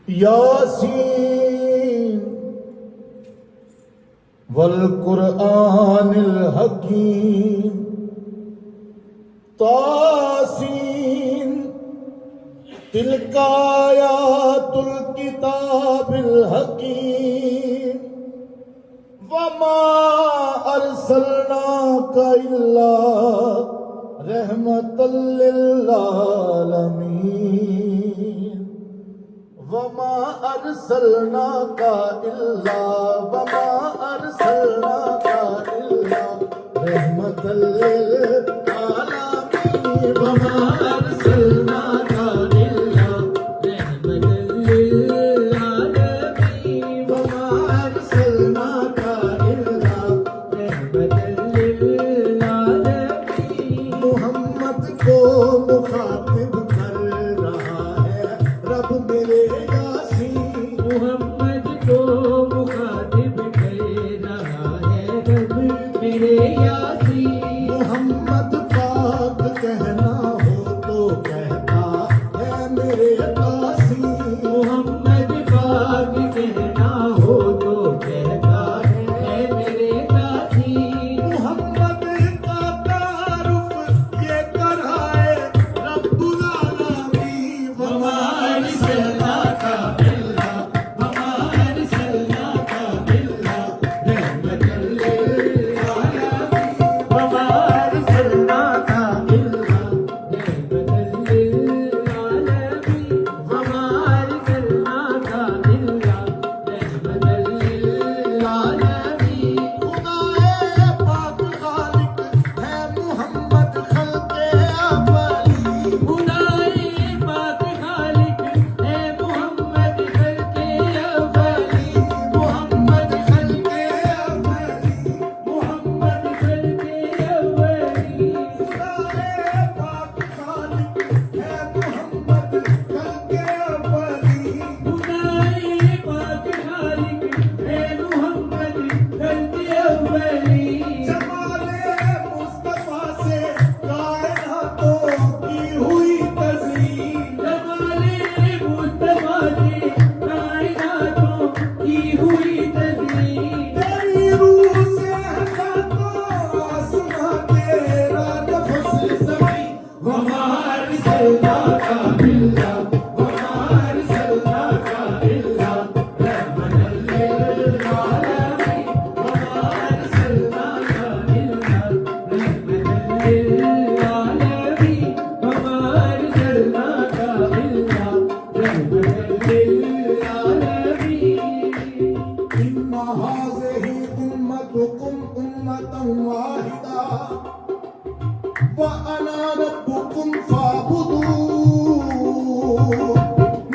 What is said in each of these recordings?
यासीन वल कुरआनिल हकीम तासीन तिलका आयातुल किताबिल हकीम वमा अरसलनाका इल्ला रहमतल लिल आलमीन वमा अरसलनाका इल्ला रहमतल लिल आलमीन वमा अरसलनाका इल्ला रहमतल लिल आलमीन वमा अरसलनाका इल्ला रहमतल लिल आलमीन। मोहम्मद को मुखातिब कर रहा है रब मेरे यासीन। मोहम्मद को मुखातिब कर रहा है रब मेरे यासीन। मोहम्मद पाक कहना हो तो कहता है मेरे यासीन। मोहम्मद पाक कहना हो तो कहता है मेरे यासीन। मोहम्मद का तारुफ ये कराए रब्बुल आलमीन वमा अरसलनाका इल्ला वमा अरसलनाका इल्ला रहमतल लिल आलमीन वमा अरसलनाका इल्ला रहमतल लिल आलमीन वमा अरसलनाका इल्ला रहमतल लिल आलमीन। खुदाए पाक खालिक है मोहम्मद खल्के अवली। खुदाए पाक खालिक है मोहम्मद खल्के अवली। मोहम्मद खल्के अवली। मोहम्मद खल्के अवली। खुदाए पाक खालिक है मोहम्मद खल्के अवली। खुदाए पाक खालिक है मोहम्मद खल्के अवली। जमाले मुस्तफा से कायनातों की हुई तज़ीम। जमाले मुस्तफा से कायनातों की हुई तज़मीन। तेरी रूह से हटा तो आसमां तेरा नफ़्स ज़मीं। वमा अरसलनाका इल्ला वमा अरसलनाका इल्ला रहमतल लिल आलमीन वमा अरसलनाका इल्ला रहमतल लिल आलमीन वमा अरसलनाका इल्ला रहमतल लिल आलमीन। इन्ना हाज़िही उम्मतुकुम उम्मतन वाहिदा व अना रब्बुकुम फ़अबुदून।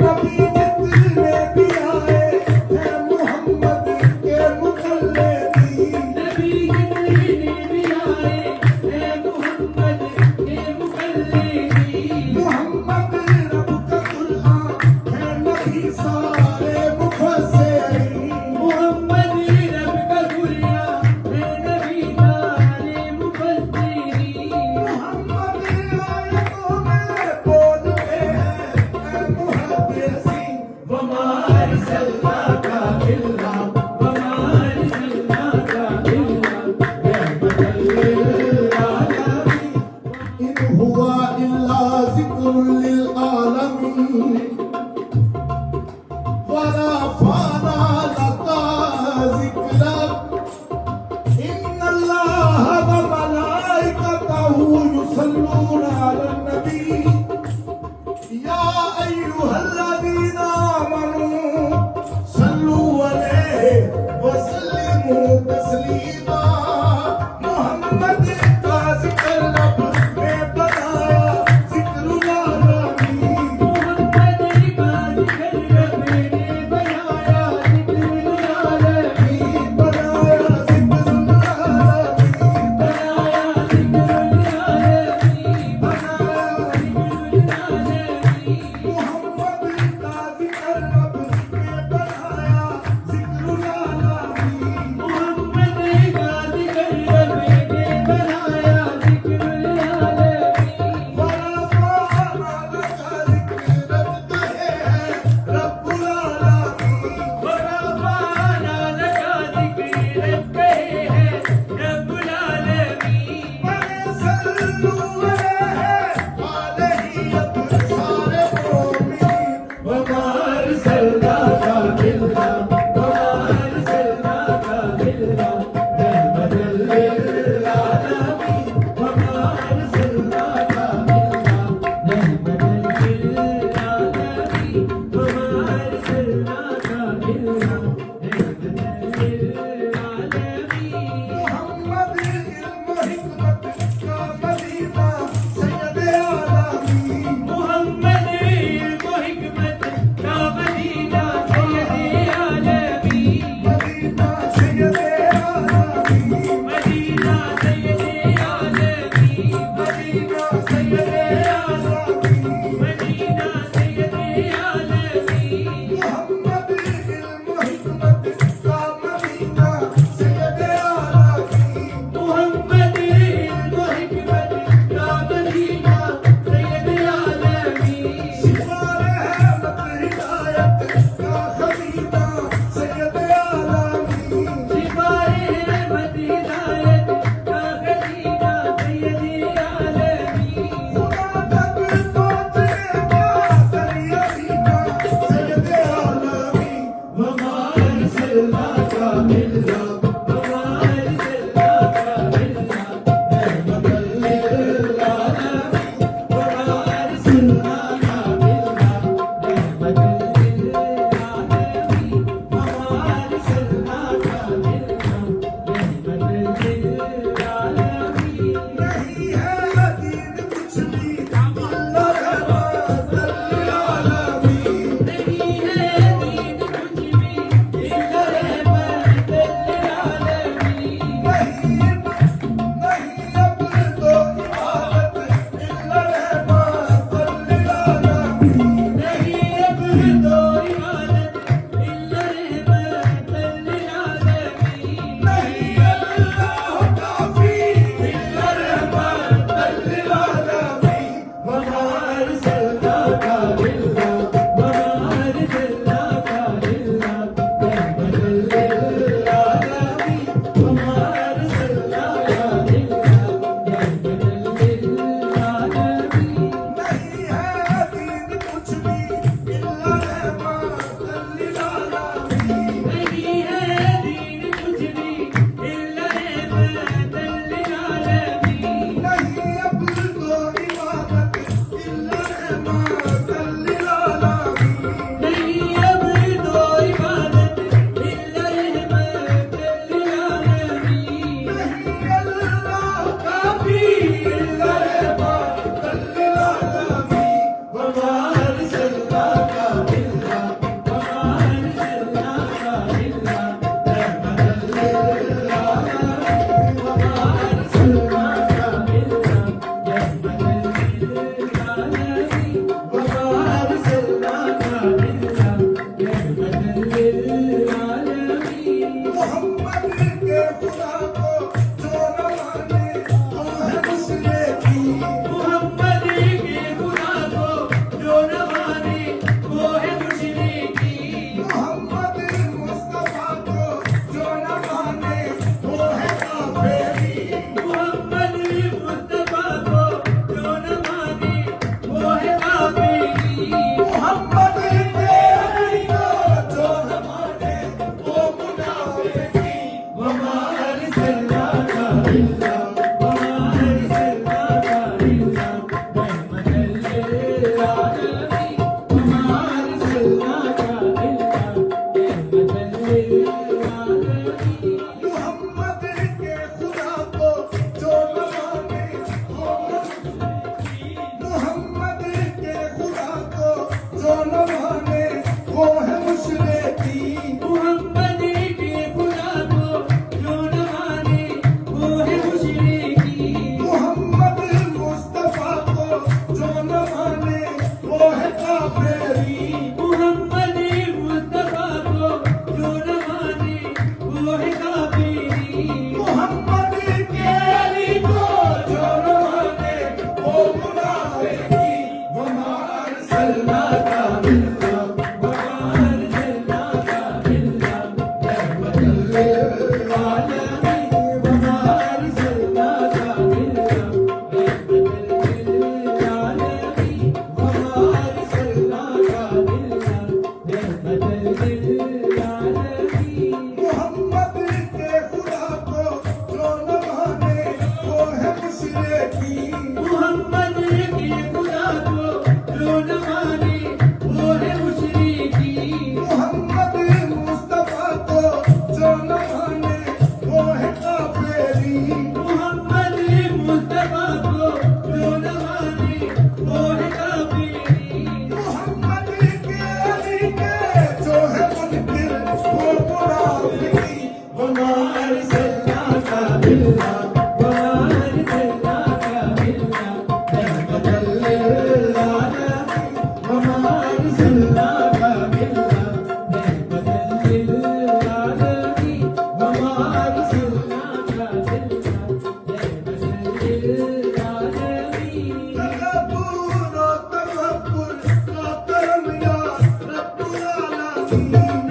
नबी जितने भी आए हैं मोहम्मद के मुक़ल्लिदीन। नबी जितने भी आए हैं मोहम्मद के मुक़ल्लिदीन। मोहम्मद रब का कुरान है नबी सारे मुफस्सिरीन। मोहम्मद रब का कुरान है नबी सारे मुफस्सिरीन। मोहम्मद आयतों में बोलते हैं ऐ मुहद्दिसीन। वमा अरसलनाका इल्ला वमा अरसलनाका इल्ला रहमतल लिल आलमीन। इन हुवा इल्ला ज़िक्रुन लिल आलमीन वरफ़अना लका ज़िक्रक। इन्नल्लाह व मलाइकतहु युसल्लूना अलन नबी या अय्युहल्लज़ीना आमनू सल्लु मोहम्मद इल्म हिकमत का मदीना सैयद आलमी मोहम्मद इल्म हिकमत का मदीना सैयद आलमी सिफार रहमत हिदायत का खजीना सैयद आलमी सिवाए रहमत हिदायत का खजीना सैयद आलमी खुदा तक पहुंचने का दरिया सीना सैयद आलमी हमार सल्ला का मिलना हमार सल्ला का मिलना रहमतुल लिल आलमीन हमार सल्ला का मिलना रहमतुल लिल आलमीन हमार सल्ला का मिलना रहमतुल लिल आलमीन नहीं है दीन कुछ भी अल्लाह रहमत आलमी नहीं है दीन कुछ भी इल्ला रहमत लिल आलमीन नहीं अब तो इबादत इल्ला रहमत आलमी नहीं अब तो इबादत इल्ला रहमत लिल आलमीन नहीं अल्लाह काफी इल्ला रहमत आलमी हमार सल्ला का मिलना हमार सल्ला का मिलना रहमतुल लिल आलमीन हमार सल्ला का मिलना रहमतुल लिल आलमीन नहीं है दीन कुछ भी इल्ला रहमत आलमी नहीं है दीन कुछ भी इल्ला रहमत लिल आलमीन नहीं अब तो इबादत इल्ला रहमत आलमी नहीं अब तो इबादत इल्ला रहमत लिल आलमीन नहीं अल्लाह काफी इल्ला रहमत आलमी हमार सल्ला का मिलना हमार सल्ला का मिलना रहमतुल लिल आलमीन हमार सल्ला का मिलना रहमतुल लिल आलमीन हमार सल्ला का मिलना रहमतुल लिल आलमीन मोहम्मद के खुदा को जो न माने वो है मुशरिकी मोहम्मद के खुदा को जो न माने वो है मुशरिकी मोहम्मद मुस्तफा को जो न माने वो है काफिरी मोहम्मद मुस्तफा को जो न माने वो है काफिरी मोहम्मद के अली को जो न माने वो मुनाफिकी हमार सल्ला का मिलना हमार सल्ला का मिलना रहमतुल लिल आलमीन हमार सल्ला का मिलना रहमतुल लिल आलमीन मोहम्मद के खुदा को जो न माने वो मुशरिकी मोहम्मद के खुदा को जो न माने वो है मुशरिकी मोहम्मद के खुदा को जो न माने वो है मुशरिकी मोहम्मद मुस्तफा को जो न माने वो है काफिरी मोहम्मद मुस्तफा को जो न माने वो है काफिरी मोहम्मद के अली को जो न माने वो मुनाफिकी हमार सल्ला का मिलना हमार नहीं